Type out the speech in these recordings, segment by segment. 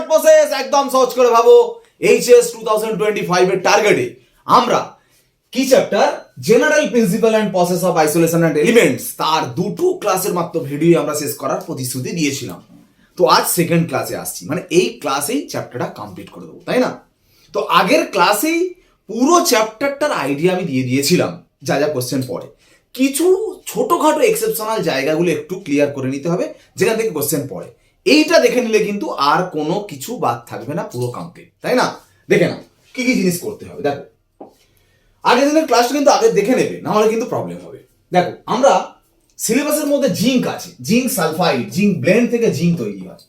Process একদম সহজ করে ভাবো। এইচএস 2025 এর টার্গেটে আমরা কি chapter general principle and process of isolation and elements তার দুটো ক্লাসের মাত্র ভিডিও আমরা শেষ করার প্রতিশ্রুতি দিয়েছিলাম। তো আজ সেকেন্ড ক্লাসে আসছি, মানে এই ক্লাসেই চ্যাপ্টারটা কমপ্লিট করে দেবো, তাই না? তো আগের ক্লাসেই পুরো চ্যাপ্টারটার আইডিয়া আমি দিয়ে দিয়েছিলাম, যা যা কোশ্চেন পড়ে। কিছু ছোটখাটো এক্সেপশনাল জায়গাগুলো একটু ক্লিয়ার করে নিতে হবে যেখান থেকে কোশ্চেন পড়ে। এইটা দেখে নিলে কিন্তু আর কোনো কিছু বাদ থাকবে না, পুরো কমপ্লিট, তাই না? দেখে নাও কি কি জিনিস করতে হবে। দেখো আগের দিনের ক্লাসটা কিন্তু আগে দেখে নেবে, না হলে কিন্তু প্রবলেম হবে। দেখো আমরা সিলেবাসের মধ্যে জিঙ্ক আছে, জিঙ্ক সালফাইড, জিঙ্ক ব্লেন্ড থেকে জিঙ্ক তৈরি হয়।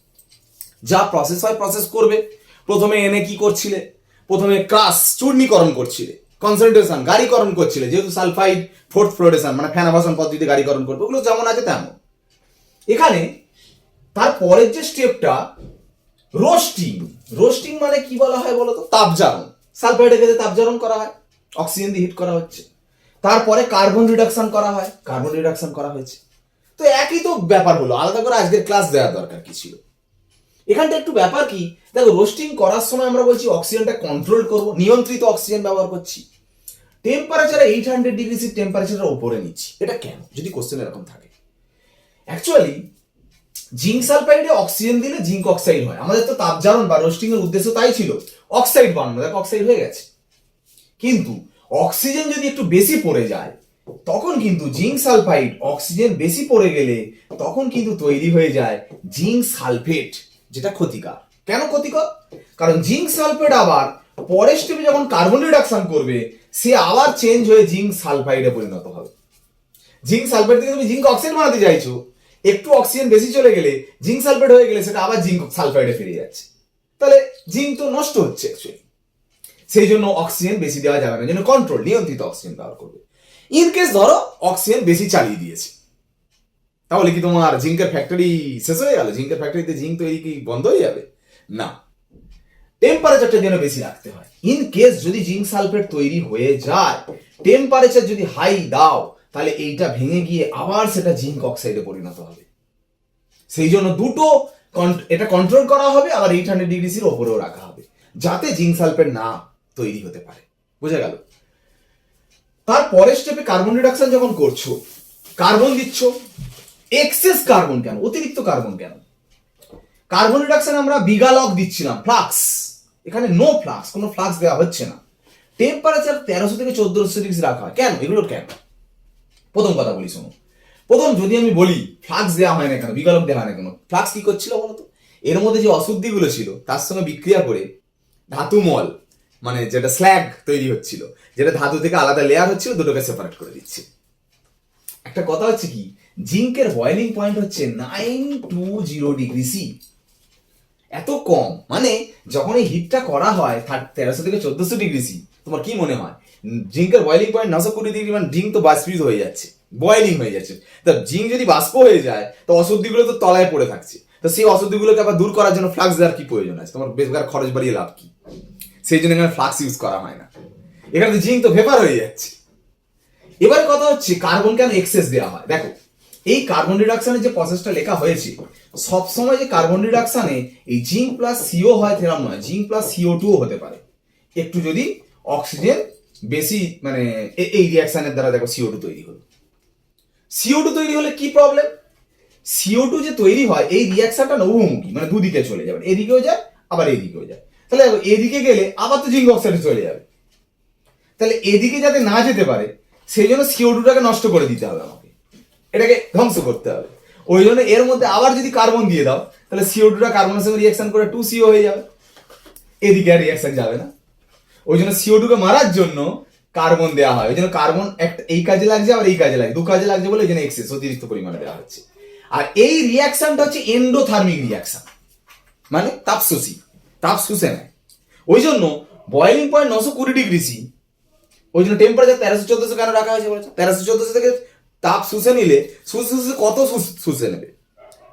যা প্রসেস হয় প্রসেস করবে। প্রথমে এনে কি করছিলে, প্রথমে ক্রাশ চূর্ণীকরণ করছিলে, কনসেন্ট্রেশন গাঢ়ীকরণ করছিলে, যেহেতু সালফাইড ফোর্থ ফ্লোরেশন মানে ফেনাভাসন পদ্ধতিতে গাঢ়ীকরণ করবে, ওগুলো যেমন আছে তেমন। এখানে তারপরের যে স্টেপটা রোস্টিং। রোস্টিং মানে কি বলা হয় বলতো? তাপজারণ। সালফাইডের ক্ষেত্রে তাপজারণ করা হয়, অক্সিজেন দিয়ে হিট করা হচ্ছে। তারপরে কার্বন রিডাকশন করা হয়, কার্বন রিডাকশন করা হয়েছে। তো একই তো ব্যাপার হলো, আলাদা করে আজকের ক্লাস দেওয়ার দরকার কি ছিল? এখানটা একটু ব্যাপার কি, দেখো রোস্টিং করার সময় আমরা বলছি অক্সিজেনটা কন্ট্রোল করব, নিয়ন্ত্রিত অক্সিজেন ব্যবহার করছি। টেম্পারেচার 800 ডিগ্রি সি টেম্পারেচারের উপরে নিচ্ছি। এটা কেন, যদি কোশ্চেন এরকম থাকে? অ্যাকচুয়ালি জিঙ্ক সালফাইডে অক্সিজেন দিলে জিঙ্ক অক্সাইড হয়। আমাদের তো তাপজারণ বা রোস্টিং এর উদ্দেশ্য তাই ছিল, অক্সাইড বানানো। দেখো অক্সাইড হয়ে গেছে। কিন্তু অক্সিজেন যদি একটু বেশি পড়ে যায় তখন কিন্তু জিঙ্ক সালফাইড, অক্সিজেন বেশি পড়ে গেলে তখন কিন্তু তৈরি হয়ে যায় জিঙ্ক সালফেট, যেটা ক্ষতিকর। কেন ক্ষতিকর? কারণ জিঙ্ক সালফেট আবার পরের স্টেপে যখন কার্বন রিডাকশন করবে সে আবার চেঞ্জ হয়ে জিঙ্ক সালফাইডে পরিণত হবে। জিঙ্ক সালফেট থেকে তুমি জিঙ্ক অক্সাইড বানাতে চাইছো, একটু অক্সিজেন বেশি চলে গেলে জিঙ্ক সালফেট হয়ে গেলে সেটা আবার জিঙ্ক সালফাইডে ফিরে যাচ্ছে। তাহলে জিঙ্ক তো নষ্ট হচ্ছে অ্যাকচুয়ালি। সেই জন্য অক্সিজেন বেশি দেওয়া যাবে না, যেন কন্ট্রোল, নিয়ন্ত্রিত অক্সিজেন ব্যবহার করবে। ইন কেস ধরো অক্সিজেন বেশি চালিয়ে দিয়েছে, তাহলে কি তোমার জিঙ্কের ফ্যাক্টরি শেষ হয়ে গেল? জিঙ্কের ফ্যাক্টরিতে জিঙ্ক তৈরি কি বন্ধ হয়ে যাবে? না, টেম্পারেচারটা যেন বেশি রাখতে হয়। ইন কেস যদি জিঙ্ক সালফেট তৈরি হয়ে যায়, টেম্পারেচার যদি হাই দাও, তাহলে এইটা ভেঙে গিয়ে আবার সেটা জিঙ্ক অক্সাইডে পরিণত হবে। সেই জন্য দুটো এটা কন্ট্রোল করা হবে, আবার 800 ডিগ্রি সির ওপরেও রাখা হবে, যাতে জিঙ্ক সালফেট না তৈরি হতে পারে। বুঝা গেল? তারপরের স্টেপে কার্বন রিডাকশন যখন করছো, কার্বন দিচ্ছ। এক্সেস কার্বন কেন, অতিরিক্ত কার্বন কেন? কার্বন রিডাকশন আমরা বিগালক দিচ্ছিলাম, ফ্লাক্স। এখানে নো ফ্লাক্স, কোনো ফ্লাক্স দেওয়া হচ্ছে না। টেম্পারেচার 1300 থেকে 1400 ডিগ্রি রাখা হয়। কেন এগুলো কেন? প্রথম কথা বলি শোনো। প্রথম যদি আমি বলি ফ্লাক্স দেওয়া হয় না কেন, বিগালক দেওয়া হয় না কেন, ফ্লাক্স কি করছিল বলতো? এর মধ্যে যে অশুদ্ধিগুলো ছিল তার সঙ্গে বিক্রিয়া করে ধাতু মল, মানে যেটা স্ল্যাগ তৈরি হচ্ছিল, যেটা ধাতু থেকে আলাদা লেয়ার হচ্ছিল, দুটোকে সেপারেট করে দিচ্ছে। একটা কথা হচ্ছে কি, জিঙ্কের বয়েলিং পয়েন্ট হচ্ছে 920 ডিগ্রি সি। এত কম, মানে যখন এই হিটটা করা হয় 1300 থেকে 1400 ডিগ্রি সি, তোমার কি মনে হয় জিঙ্কের বয়েলিং পয়েন্ট 920 ডিগ্রি, মানে জিঙ্ক তো বাষ্পীভূত হয়ে যাচ্ছে, বয়েলিং হয়ে যাচ্ছে। তা জিঙ্ক যদি বাষ্প হয়ে যায় তো অশুদ্ধিগুলো তো তলায় পড়ে থাকছে। তো সেই অশুদ্ধিগুলোকে আবার দূর করার জন্য ফ্লাক্স দেওয়ার কি প্রয়োজন আছে? তোমার বেকার খরচ বাড়িয়ে লাভ কি? সেই জন্য এখানে ফ্লাক্স ইউজ করা হয় না। এখানে তো জিঙ্ক তো ভেপার হয়ে যাচ্ছে। এবার কথা হচ্ছে কার্বন কেন এক্সেস দেওয়া হয়। দেখো এই কার্বন রিডাকশনের যে প্রসেসটা লেখা হয়েছে, সবসময় যে কার্বন রিডাকশনে এই জিঙ্ক প্লাস সিও হয় সেরকম নয়, জিঙ্ক প্লাস CO2 হতে পারে। একটু যদি অক্সিজেন বেশি, মানে এই রিয়াকশনের দ্বারা দেখো CO2 তৈরি হলো। CO2 তৈরি হলে কি প্রবলেম? CO2 যে তৈরি হয় এই রিয়াকশনটা উভমুখী, মানে দুদিকে চলে যাবে, এদিকেও যায় আবার এদিকেও যায়। তাহলে এদিকে গেলে আবার তো জিঙ্ক অক্সাইডে চলে যাবে। তাহলে এদিকে যাতে না যেতে পারে সেই জন্য CO2টাকে নষ্ট করে দিতে হবে, আমাকে এটাকে ধ্বংস করতে হবে। ওই জন্য এর মধ্যে আবার যদি কার্বন দিয়ে দাও তাহলে CO2টা কার্বনের সঙ্গে রিয়াকশন করে 2CO হয়ে যাবে, এদিকে আর রিয়াকশন যাবে না। ওই জন্য CO2কে মারার জন্য কার্বন দেওয়া হয়। ওই জন্য কার্বন একটা এই কাজে লাগছে আবার এই কাজে লাগছে, দু কাজে লাগছে বলে ওই জন্য এক্সেস অতিরিক্ত পরিমাণে দেওয়া হচ্ছে। আর এই রিয়াকশনটা হচ্ছে এন্ডোথার্মিক রিয়াকশন, মানে তাপ শোষী, তাপ শুষে নেয়। ওই জন্য বয়েলিং পয়েন্ট 920 ডিগ্রি সি, ওই জন্য টেম্পারেচার 1300-1400 কেন রাখা হয়েছে বলেছে? 1300-1400 থেকে তাপ শুষে নিলে শুষে কত শুষে নেবে,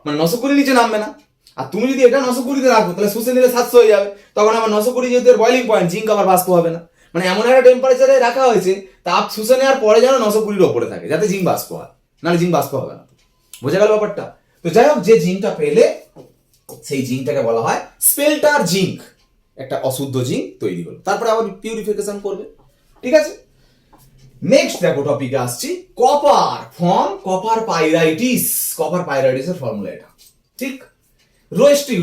মানে 920 নিচে নামবে না। আর তুমি যদি এটা 920-তে রাখো তাহলে শুষে নিলে 700 হয়ে যাবে, তখন আবার 920 যেহেতু বয়েলিং পয়েন্ট, জিঙ্ক আবার বাষ্প হবে না। মানে এমন একটা টেম্পারেচারে রাখা হয়েছে তাপ শুষে নেওয়ার পরে যেন 920-র ওপরে থাকে, যাতে জিঙ্ক বাষ্প হয়, নাহলে জিঙ্ক বাষ্প হবে না। বোঝা গেল ব্যাপারটা? তো যাই হোক, যে জিঙ্কটা পেলে সেই জিঙ্কটাকে বলা হয় স্পেল্টার জিঙ্ক। একটা অশুদ্ধ জিঙ্ক তৈরি হলো, তারপরে আবার পিউরিফিকেশন করবে। ঠিক আছে, নেক্সট দেখো টপিকে আসছি, copper form copper pyrites. Copper পাইরাইটিসের ফর্মুলা এটা। ঠিক,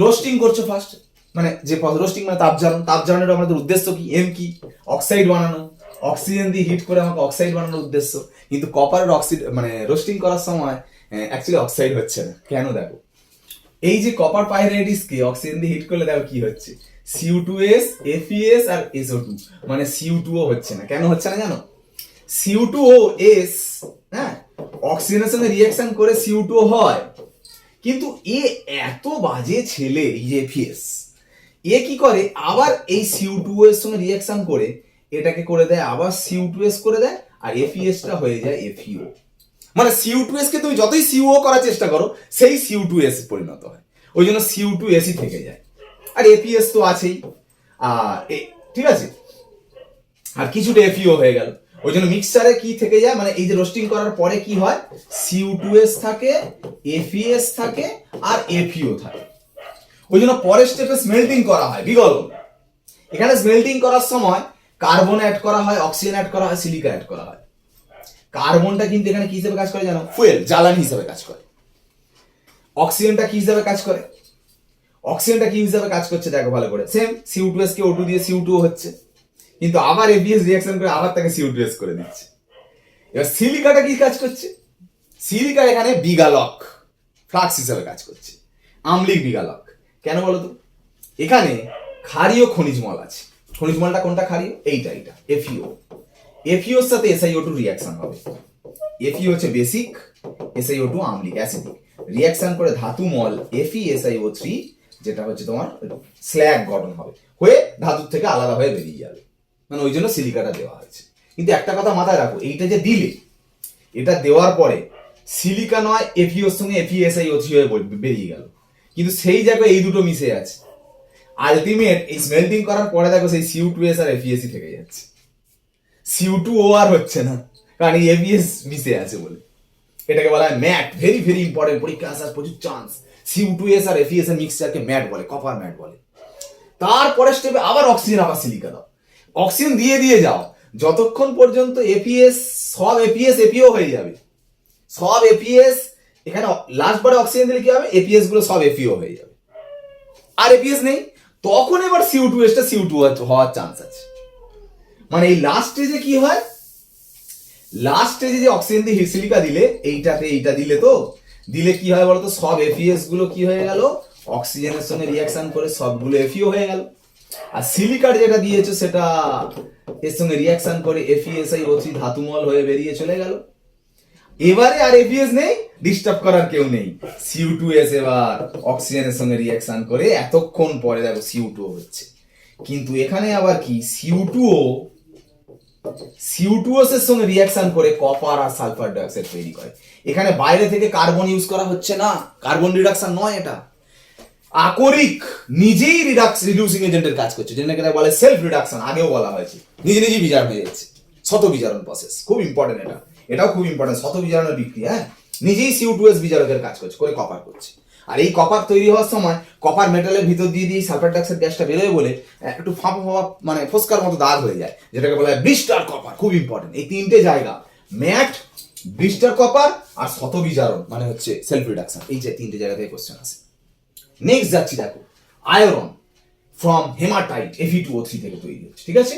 রোস্টিং করছো ফার্স্ট, মানে যে রোস্টিং মানে তাপজারণ। তাপজারণের আমাদের উদ্দেশ্য কি? এম কি? অক্সাইড বানানো। অক্সিজেন দিয়ে হিট করে আমাকে অক্সাইড বানানোর উদ্দেশ্য। কিন্তু কপারের মানে রোস্টিং করার সময় অ্যাকচুয়ালি অক্সাইড হচ্ছে না। কেন? দেখো, এই যে কপার পাইরাইটিসকে অক্সিজেন দিয়ে হিট করলে দেখো কি হচ্ছে, Cu2s, FeS আর SO2, মানে Cu2O হচ্ছে না। কেন হচ্ছে না জানো? Cu2OS, হ্যাঁ, অক্সিজেনের সঙ্গে রিঅ্যাকশন করে Cu2O হয়, কিন্তু এ এত বাজে ছেলে, এই যে FeS, এ কি করে আবার এই Cu2O এর সঙ্গে রিঅ্যাকশন করে এটাকে করে দেয় আবার Cu2s করে দেয়, আর FeS টা হয়ে যায় FeO। মানে Cu2s কে তুমি যতই CO করার চেষ্টা করো সেই Cu2s পরিণত হয়, ওই জন্য Cu2s ই থেকে যায়। আর FeS তো আছেই, ঠিক আছে, আর কিছুটা FeO হয়ে গেল। ওই জন্য মিক্সচারে কি থেকে যায়, মানে এই যে রোস্টিং করার পরে কি হয়, Cu2s থাকে, FeS থাকে আর FeO থাকে। ওই জন্য পরের স্টেপে স্মেল্টিং করা হয়, বিগলন। এখানে স্মেল্টিং করার সময় কার্বন অ্যাড করা হয়, অক্সিজেন অ্যাড করা হয়, সিলিকা অ্যাড করা হয়। কার্বনটা কিন্তু এখানে কি হিসেবে কাজ করে জানো? ফুয়েল, জ্বালানি হিসেবে কাজ করে। অক্সিজেনটা কি হিসেবে কাজ করে? অক্সিজেনটা কি হিসেবে কাজ করছে দেখো ভালো করে, সেম Cu2s কে O2 দিয়ে Cu2 হচ্ছে, কিন্তু আবার FeS রিঅ্যাকশন করে আবার তাকে Cu2s করে দিচ্ছে। এবার সিলিকাটা কি কাজ করছে? সিলিকা এখানে বিগালক, ফ্লাক্স হিসেবে কাজ করছে, আম্লিক বিগালক। কেন বলো তো? এখানে ক্ষারীয় খনিজ মল আছে। খনিজ মলটা কোনটা ক্ষারীয়? এইটা FeO। FeO এর সাথে SiO2 রিঅ্যাকশন হবে। FeO হচ্ছে বেসিক, SiO2 আম্লিক অ্যাসিডিক। রিঅ্যাকশন করে ধাতু মল FeSiO3, যেটা হচ্ছে তোমার স্ল্যাগ গঠন হবে, হয়ে ধাতুর থেকে আলাদা হয়ে বেরিয়ে যাবে। মানে ওই জন্য সিলিকাটা দেওয়া হয়েছে। কিন্তু একটা কথা মাথায় রাখো, এইটা যে দিলে, এটা দেওয়ার পরে সিলিকা নয় FeO এর সঙ্গে FeSiO3 হয়ে বেরিয়ে গেল, কিন্তু সেই জায়গায় এই দুটো মিশে আছে। আলটিমেট এই স্মেল্টিং করার পরে দেখো সেই Cu2s আর FeS থেকে যাচ্ছে, Cu2O আর হচ্ছে না, কারণ এই FeS মিশে আছে বলে। এটাকে বলা হয় ম্যাট। ভেরি ভেরি ইম্পর্টেন্ট, পরীক্ষা আসার প্রচুর চান্স। Cu2s আর FeS এর মিক্সচারকে ম্যাট বলে, কপার ম্যাট বলে। তারপরে স্টেপে আবার অক্সিজেন, আবার সিলিকা দাও, অক্সিজেন দিয়ে যাও যতক্ষণ পর্যন্ত FeS, সব FeS FeO হয়ে যাবে। সব FeS, এখানে লাস্ট বারে অক্সিজেন দিলে কি হবে, FeS গুলো সব FeO হয়ে যাবে। আর FeS নেই, তখন এবার Cu2s টা Cu2 হওয়ার চান্স আছে। মানে এই লাস্ট স্টেজে কি হয়, লাস্ট স্টেজে যে অক্সিজেন দিয়ে সিলিকা দিলে, এইটাতে এইটা দিলে, তো দিলে কি হয় বলতো, সব FeS গুলো কি হয়ে গেল, অক্সিজেনের সঙ্গে রিঅ্যাকশন করে সবগুলো FeO হয়ে গেল। আর সিলিকার যেটা দিয়েছো সেটা এর সঙ্গে রিঅ্যাকশন করে FeSiO3 ধাতুমল হয়ে বেরিয়ে চলে গেল। এবারে আর FeS নেই, ডিস্টার্ব করার কেউ নেই। Cu2s এবার অক্সিজেনের সঙ্গে রিঅ্যাকশন করে এতক্ষণ পরে দেখো Cu2O হচ্ছে। কিন্তু এখানে আবার কি, Cu2s এর সঙ্গে রিঅ্যাকশন করে কপার আর সালফার ডাইঅক্সাইড তৈরি করে। এখানে বাইরে থেকে কার্বন ইউজ করা হচ্ছে না, কার্বন রিডাকশন নয়, এটা আকরিক নিজেই রিডিউসিং এজেন্টের কাজ করছে, যেটাকে বলে সেলফ রিডাকশন। আগেও বলা হয়েছে, নিজেই বিজারণ হয়ে যাচ্ছে, শত বিজারণ প্রসেস। খুব ইম্পর্টেন্ট এটা, এটাও খুব ইম্পর্টেন্ট, শত বিজারণের বিক্রিয়া। হ্যাঁ, নিজেই Cu2s বিজারকের কাজ করছে, করে কপার করছে। আর এই কপার তৈরি হওয়ার সময় কপার মেটালের ভিতর দিয়ে সালফার ডাইঅক্সাইড গ্যাসটা বেরোয় বলে একটু ফাঁপা মানে ফোস্কার মতো দাগ হয়ে যায়, যেটাকে বলা হয় ব্লিস্টার কপার। খুব ইম্পর্টেন্ট এই তিনটে জায়গা, ম্যাট, ব্লিস্টার কপার আর শত বিজারণ, মানে হচ্ছে সেলফ রিডাকশন। এই যে তিনটে জায়গা থেকে কোশ্চেন আসে। নেক্সট যাচ্ছি, দেখো আয়রন ফ্রম হেমাটাইট Fe2O3 থেকে তৈরি হচ্ছে। ঠিক আছে,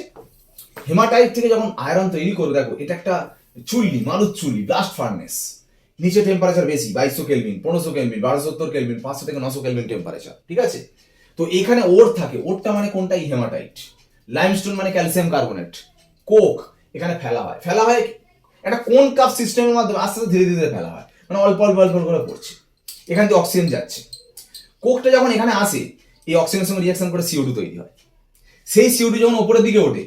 হেমাটাইট থেকে যখন আয়রন তৈরি করবে, দেখো এটা একটা চুল্লি, মালুদ চুল্লি, ব্লাস্ট ফার্নেস। নিচে টেম্পারেচার বেশি, 2200 কেলভিন, 1500 কেলভিন, 1270 কেলভিন, 500 থেকে 900 কেলভিন টেম্পারেচার। ঠিক আছে, তো এখানে ওর থাকে, ওরটা মানে কোনটা, এই হেমাটাইট। লাইমস্টোন মানে ক্যালসিয়াম কার্বনেট। কোক এখানে ফেলা হয় একটা কোন কাপ সিস্টেমের মাধ্যমে আস্তে আস্তে ধীরে ধীরে ফেলা হয়, মানে অল্প অল্প অল্প করে পড়ছে। এখান থেকে অক্সিজেন যাচ্ছে, কোকটা যখন এখানে আসে, এই অক্সিজেনের সঙ্গে রিঅ্যাকশন করে CO2 তৈরি হয়। সেই CO2 যখন উপরের দিকে ওঠে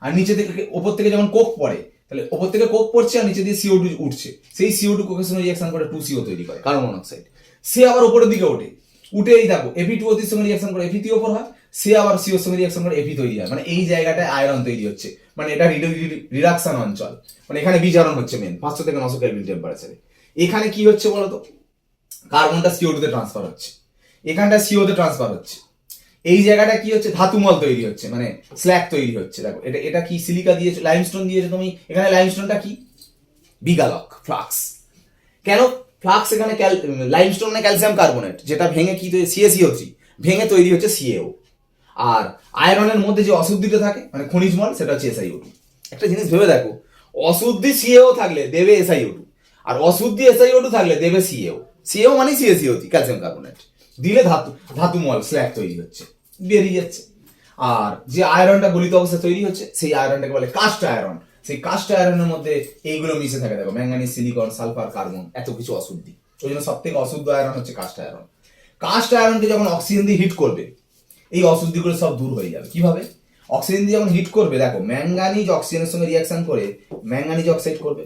আর নিচে থেকে, ওপর থেকে যখন কোক পড়ে, তাহলে ওপর থেকে কোক পড়ছে আর নিচে দিয়ে CO2 উঠছে। সেই CO2 কোকের সঙ্গে রিঅ্যাকশন করে 2CO তৈরি করে, কার্বন মনোক্সাইড। সে আবার উপরের দিকে ওঠে, উঠে এই দেখো Fe2O3 এর সঙ্গে রিঅ্যাকশন করে Fe3O4 হয়, সে আবার CO এর সঙ্গে রিঅ্যাকশন করে Fe তৈরি হয়। মানে এই জায়গাটায় আয়রন তৈরি হচ্ছে, মানে এটা রিডাকশন অঞ্চল। মানে এখানে বিজারণ হচ্ছে মেন, 500 থেকে 900 কেলভিন টেম্পারেচারে। এখানে কি হচ্ছে বলতো, কার্বনটা CO2 তে ট্রান্সফার হচ্ছে। এখানটা সিও তে ট্রান্সফার হচ্ছে, এই জায়গাটা কি হচ্ছে, ধাতুমল তৈরি হচ্ছে, মানে স্ল্যাগ তৈরি হচ্ছে। দেখো এটা এটা কি সিলিকা দিয়েছো, লাইমস্টোন দিয়েছো তুমি, এখানে লাইমস্টোনটা কি, বিগালক ফ্লাক্স। কেন ফ্লাক্স, এখানে লাইমস্টোন মানে ক্যালসিয়াম কার্বনেট, যেটা ভেঙে কি তৈরি, CaCO3 ভেঙে তৈরি হচ্ছে CaO। আর আয়রনের মধ্যে যে অশুদ্ধিটা থাকে মানে খনিজ মল, সেটা হচ্ছে SiO2। একটা জিনিস ভেবে দেখো, অশুদ্ধি CaO থাকলে দেবে SiO2, আর অশুদ্ধি SiO2 থাকলে দেবে CaO মানে CaCO3 ক্যালসিয়াম কার্বনেট, দিলে ধাতুমল স্ল্যাগ তৈরি হচ্ছে, বেরিয়ে যাচ্ছে। আর যে আয়রনটা গলিত অবস্থায় তৈরি হচ্ছে সেই আয়রনটাকে বলে কাস্ট আয়রন। সেই কাস্ট আয়রনের মধ্যে এইগুলো মিশে থাকে, দেখো ম্যাঙ্গানিজ, সিলিকন, সালফার, কার্বন, এত কিছু অশুদ্ধি। ওই জন্য সব থেকে অশুদ্ধ আয়রন হচ্ছে কাস্ট আয়রন। কাস্ট আয়রনকে যখন অক্সিজেন দিয়ে হিট করবে, এই অশুদ্ধিগুলো সব দূর হয়ে যাবে। কিভাবে, অক্সিজেন দিয়ে যখন হিট করবে, দেখো ম্যাঙ্গানিজ অক্সিজেনের সঙ্গে রিয়াকশন করে ম্যাঙ্গানিজ অক্সাইড করবে,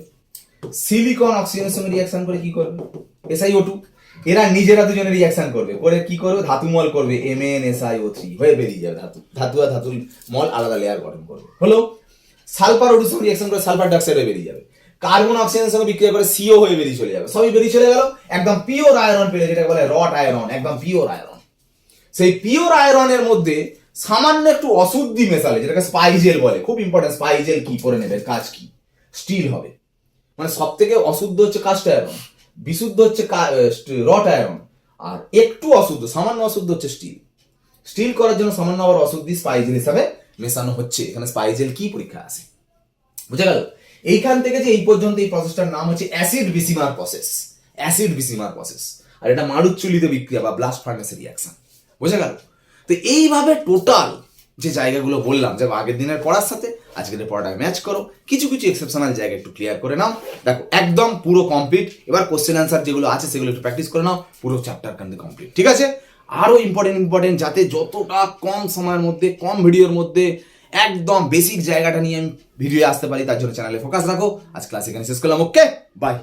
সিলিকন অক্সিজেনের সঙ্গে রিয়াকশন করে কি করবে, SiO2। এরা নিজেরা দুজনে রিয়াকশন করবে, করে কি করবে, ধাতুমল করবে, MnSiO3 হয়ে বেরিয়ে যাবে ধাতু। ধাতু আর ধাতুর মল আলাদা লেয়ার গঠন করবে, হলো। সালফার ওটুর সঙ্গে রিয়াকশন করে সালফার ডাইঅক্সাইড হয়ে বেরিয়ে যাবে, কার্বন অক্সিজেনের সঙ্গে বিক্রিয়া করে CO হয়ে বেরিয়ে চলে যাবে, সবই বেরিয়ে চলে গেল। একদম পিওর আয়রন পেলে, যেটা বলে রট আয়রন, একদম পিওর আয়রন। সেই পিওর আয়রনের মধ্যে সামান্য একটু অশুদ্ধি মেশালে, যেটাকে স্পাইজেল বলে, খুব ইম্পর্টেন্ট। স্পাইজেল কি করে নেবে, কাজ কি, স্টিল হবে। মানে সব থেকে অশুদ্ধ হচ্ছে কাস্ট আয়রন, বিশুদ্ধ হচ্ছে রট আয়রন, আর একটু অশুদ্ধ, সামান্য অশুদ্ধ হচ্ছে স্টিল। স্টিল করার জন্য সামান্য আবার অশুদ্ধি স্পাইজেল হিসাবে মেশানো হচ্ছে। এখানে স্পাইজেল কি পরীক্ষা আসে, বুঝে গেল? এইখান থেকে যে এই পর্যন্ত এই প্রসেসটার নাম হচ্ছে অ্যাসিড বিসিমার প্রসেস। অ্যাসিড বিসিমার প্রসেস, আর এটা মারুচ্চুলিত বিক্রিয়া বা ব্লাস্ট ফার্নেসের রিয়াকশন, বুঝে গেল? তো এইভাবে টোটাল যে জায়গাগুলো বললাম, যে আগের দিনের পড়ার সাথে আজকের পড়াটাকে ম্যাচ করো, কিছু কিছু এক্সেপশনাল জায়গা একটু ক্লিয়ার করে নাও। দেখো একদম পুরো কমপ্লিট। এবার কোশ্চেন অ্যান্সার যেগুলো আছে সেগুলো একটু প্র্যাকটিস করে নাও, পুরো চ্যাপ্টার কিন্তু কমপ্লিট, ঠিক আছে? আরো ইম্পর্টেন্ট যাতে যতটা কম সময়ের মধ্যে, কম ভিডিওর মধ্যে একদম বেসিক জায়গাটা নিয়ে আমি ভিডিও আসতে পারি, তার জন্য চ্যানেলে ফোকাস রাখো। আজ ক্লাস এখানে শেষ করলাম, ওকে বাই।